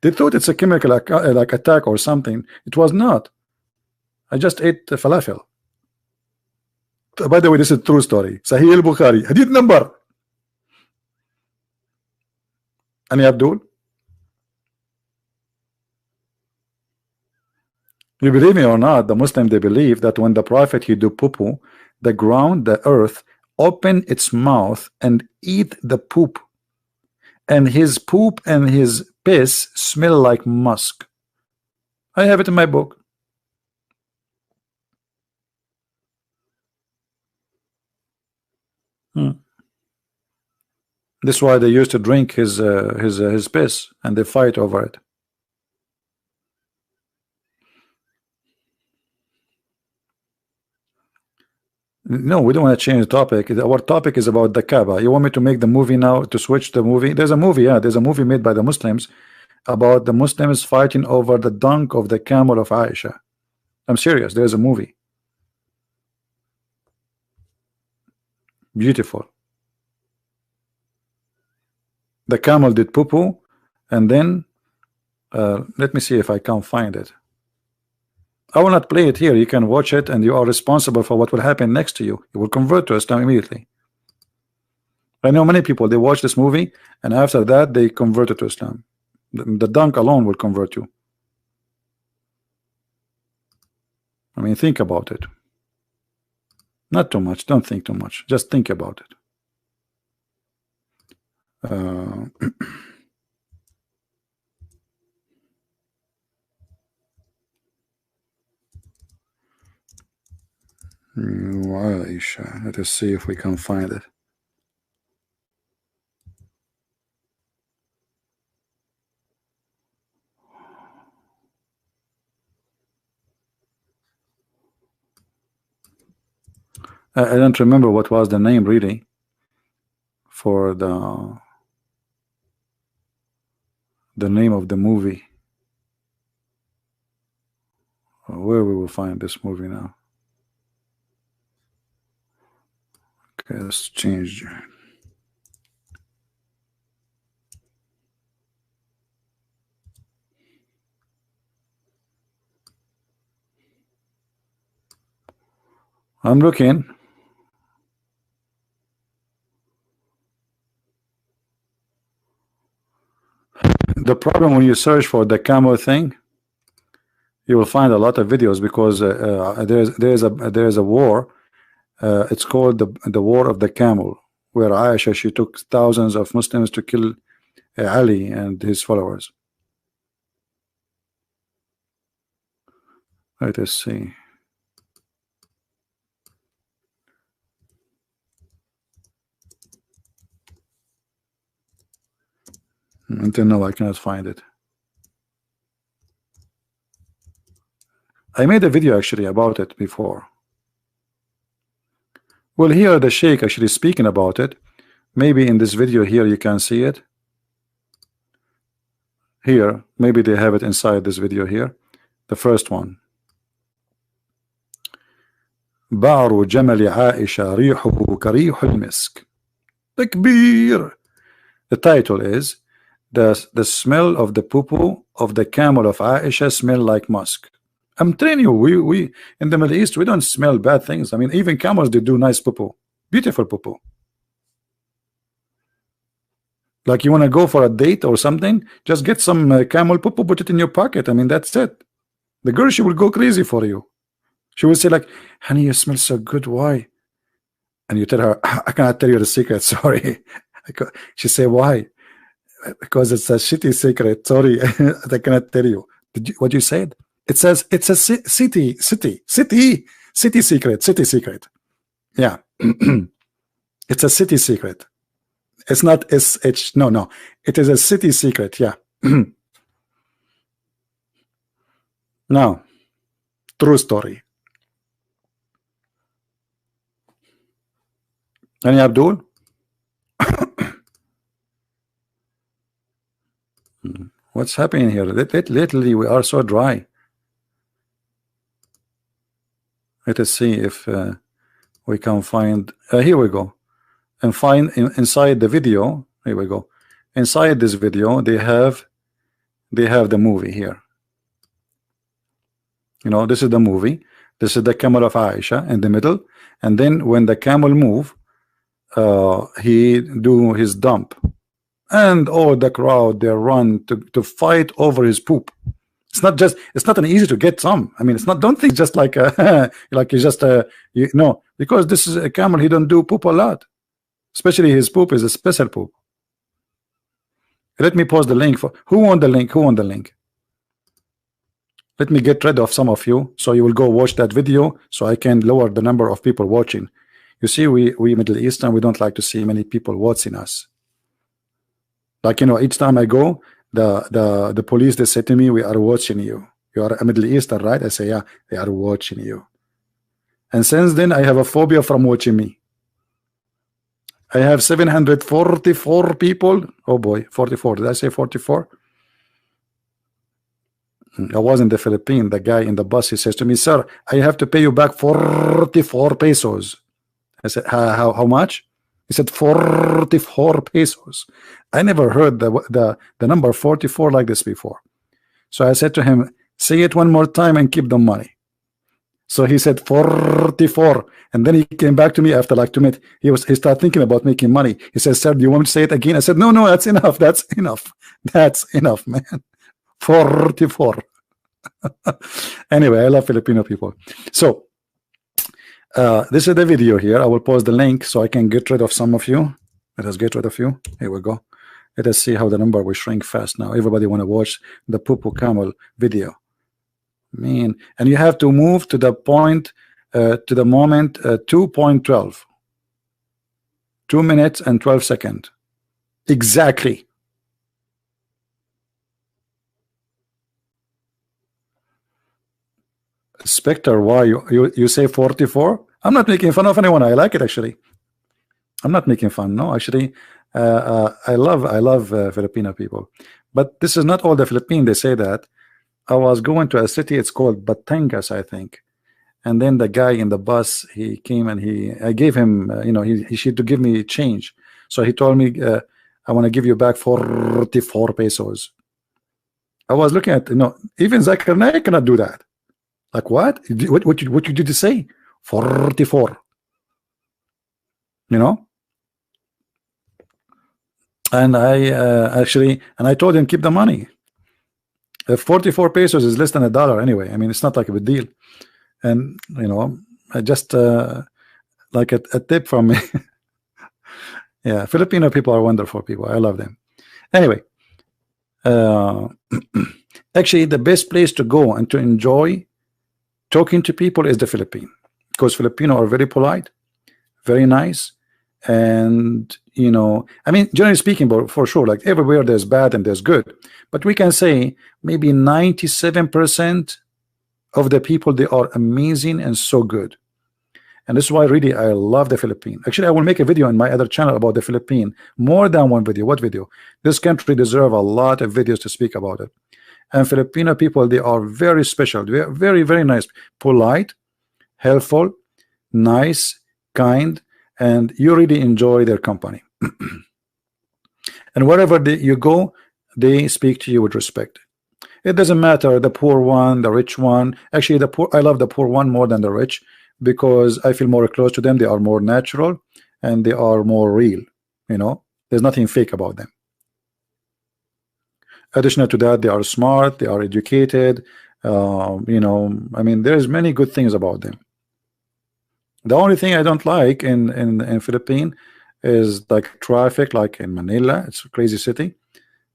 They thought it's a chemical like attack or something. It was not. I just ate falafel. By the way, this is a true story. Sahih al-Bukhari, hadith number. Ani Abdul? You believe me or not, the Muslim, they believe that when the Prophet he do poo-poo, the ground, the earth, open its mouth and eat the poop. And his poop and his piss smell like musk. I have it in my book. That's why they used to drink his piss and they fight over it. No, we don't want to change the topic. Our topic is about the Kabah. You want me to make the movie now, to switch the movie? There's a movie, yeah, there's a movie made by the Muslims about the Muslims fighting over the dunk of the camel of Aisha. I'm serious, there's a movie. Beautiful. The camel did poo-poo, and then let me see if I can find it. I will not play it here. You can watch it, and you are responsible for what will happen next to you. You will convert to Islam immediately. I know many people, they watch this movie, and after that, they converted to Islam. The dunk alone will convert you. I mean, think about it. Not too much. Don't think too much. Just think about it. Aisha. Let us see if we can find it. I don't remember what was the name really for the name of the movie. Where we will find this movie now. Okay, let's change. I'm looking. The problem when you search for the camel thing, you will find a lot of videos because there's a war. It's called the War of the Camel, where Aisha, she took thousands of Muslims to kill Ali and his followers. Let us see. Until now I cannot find it. I made a video actually about it before. Well, here the Sheikh actually speaking about it. Maybe in this video here you can see it. Here, maybe they have it inside this video here. The first one. بعر جمل عائشة ريحه كريح المسك. تكبير. The title is the smell of the poo-poo of the camel of Aisha smell like musk. I'm telling you, we in the Middle East, we don't smell bad things. I mean, even camels, they do nice poo-poo, beautiful poo-poo. Like you want to go for a date or something, just get some camel poo-poo, put it in your pocket. I mean, that's it. The girl, she will go crazy for you. She will say like, honey, you smell so good. Why? And you tell her, I cannot tell you the secret. Sorry. She say, why? Because it's a shitty secret. Sorry, I cannot tell you. What you said? It says it's a city secret. Yeah, it's a city secret. It's not SH. No. It is a city secret. Yeah. Now, true story. Any Abdul? What's happening here? Lately we are so dry. Let us see if we can find. Here we go. And find inside the video. Here we go. Inside this video, they have the movie here. You know, this is the movie. This is the camel of Aisha in the middle, and then when the camel move, he do his dump. And all the crowd, they run to fight over his poop. It's not an easy to get some. I mean, it's not. Don't think just like like you just no, because this is a camel. He don't do poop a lot, especially his poop is a special poop. Let me post the link for who want the link. Who want the link? Let me get rid of some of you, so you will go watch that video, so I can lower the number of people watching. You see, we Middle Eastern, we don't like to see many people watching us. Like, you know, each time I go, the police, they say to me, we are watching you. You are a Middle Eastern, right? I say, yeah, they are watching you. And since then, I have a phobia from watching me. I have 744 people. Oh boy, 44. Did I say 44? I was in the Philippines. The guy in the bus, he says to me, sir, I have to pay you back 44 pesos. I said, how much? He said 44 pesos. I never heard the number 44 like this before. So I said to him, say it one more time and keep the money. So he said 44, and then he came back to me after like 2 minutes. He started thinking about making money. He says, "Sir, do you want me to say it again?" I said, "No, no, that's enough. That's enough. That's enough, man. 44." Anyway, I love Filipino people. So this is the video here. I will post the link so I can get rid of some of you. Let us get rid of you. Here we go. Let us see how the number will shrink fast now. Everybody want to watch the Poo Camel video. Man, and you have to move to the point, to the moment 2.12. 2 minutes and 12 seconds. Exactly. Spectre, why you say 44? I'm not making fun of anyone. I like it actually. I'm not making fun. No, actually, I love Filipino people. But this is not all the Philippines. They say that. I was going to a city. It's called Batangas, I think. And then the guy in the bus, he came and I gave him, you know, he should to give me change. So he told me, I want to give you back 44 pesos. I was looking at, you know, even Zakir Naik cannot do that. Like what? What you did to say? 44. You know? And I told him keep the money. 44 pesos is less than $1 anyway. I mean, it's not like a big deal. And you know, I just like a tip from me. Yeah, Filipino people are wonderful people. I love them. Anyway, actually, the best place to go and to enjoy talking to people is the Philippines, because Filipino are very polite, very nice, and you know, I mean, generally speaking, but for sure, like everywhere there's bad and there's good, but we can say maybe 97% of the people, they are amazing and so good. And this is why really I love the Philippines. Actually, I will make a video on my other channel about the Philippines, more than one video. What video? This country deserve a lot of videos to speak about it. And Filipino people, they are very special. They are very, very nice, polite, helpful, nice, kind, and you really enjoy their company. And wherever you go, they speak to you with respect. It doesn't matter the poor one, the rich one. Actually, the poor, I love the poor one more than the rich, because I feel more close to them. They are more natural and they are more real. You know, there's nothing fake about them. Additional to that, they are smart, they are educated. You know, I mean, there's many good things about them. The only thing I don't like in Philippines is like traffic, like in Manila. It's a crazy city.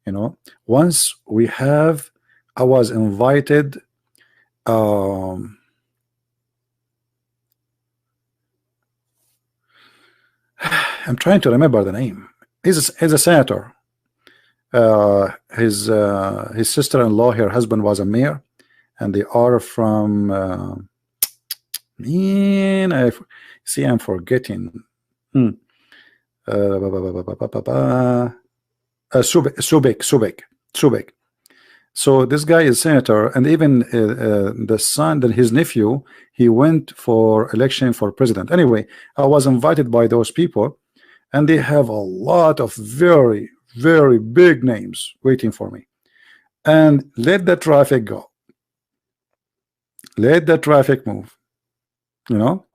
You know, once I was invited. I'm trying to remember the name. He's a senator. His sister-in-law, her husband was a mayor, and they are from. Man, I'm forgetting. Subek. So this guy is senator, and even the son, that his nephew, he went for election for president. Anyway, I was invited by those people, and they have a lot of very, very big names waiting for me. And let the traffic go. Let the traffic move. You know?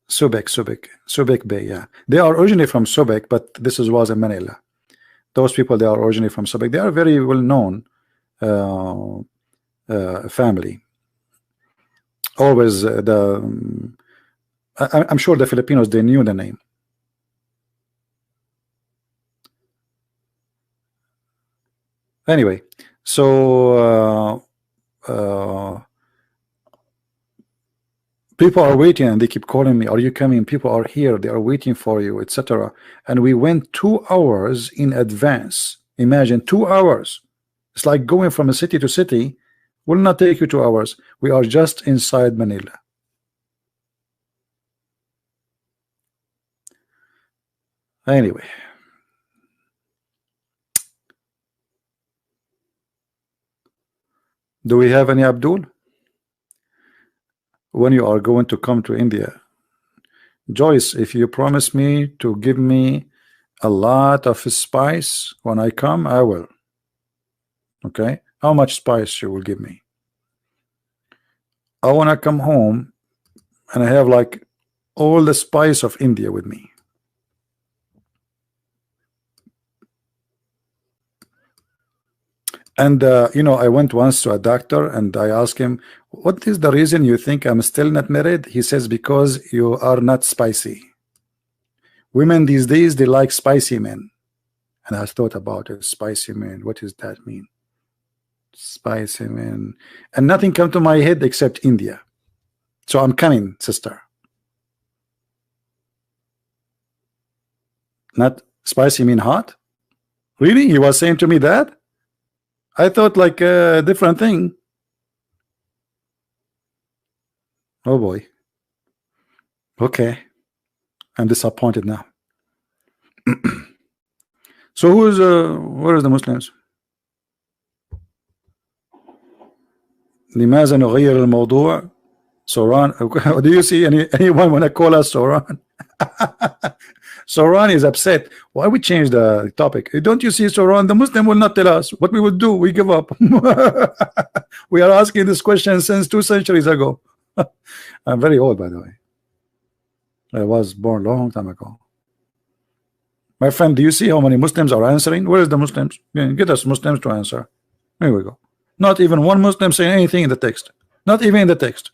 Subek Bay, yeah. They are originally from Subek, but this was in Manila. Those people, they are originally from Subek. They are very well known family. Always I'm sure the Filipinos, they knew the name. Anyway, so people are waiting and they keep calling me, are you coming? People are here, they are waiting for you, etc. And we went 2 hours in advance. Imagine 2 hours. It's like going from a city to city will not take you 2 hours. We are just inside Manila. Anyway, do we have any Abdul? When you are going to come to India, Joyce, if you promise me to give me a lot of spice when I come, I will. Okay, how much spice you will give me? I want to come home and I have like all the spice of India with me. And you know, I went once to a doctor and I asked him, what is the reason you think I'm still not married? He says, because you are not spicy. Women these days, they like spicy men. And I thought about it. Spicy men, what does that mean? Spicy men. And nothing came to my head except India. So I'm coming, sister. Not spicy mean hot? Really? He was saying to me that? I thought like a different thing. Oh boy. Okay. I'm disappointed now. So who's where is the Muslims? لماذا نغير الموضوع? Soran, do you see anyone want to call us Soran? Soran is upset. Why we change the topic? Don't you see, Soran? The Muslim will not tell us what we would do. We give up. We are asking this question since 2 centuries ago. I'm very old, by the way. I was born a long time ago. My friend, do you see how many Muslims are answering? Where is the Muslims? Get us Muslims to answer. Here we go. Not even one Muslim saying anything in the text. Not even in the text.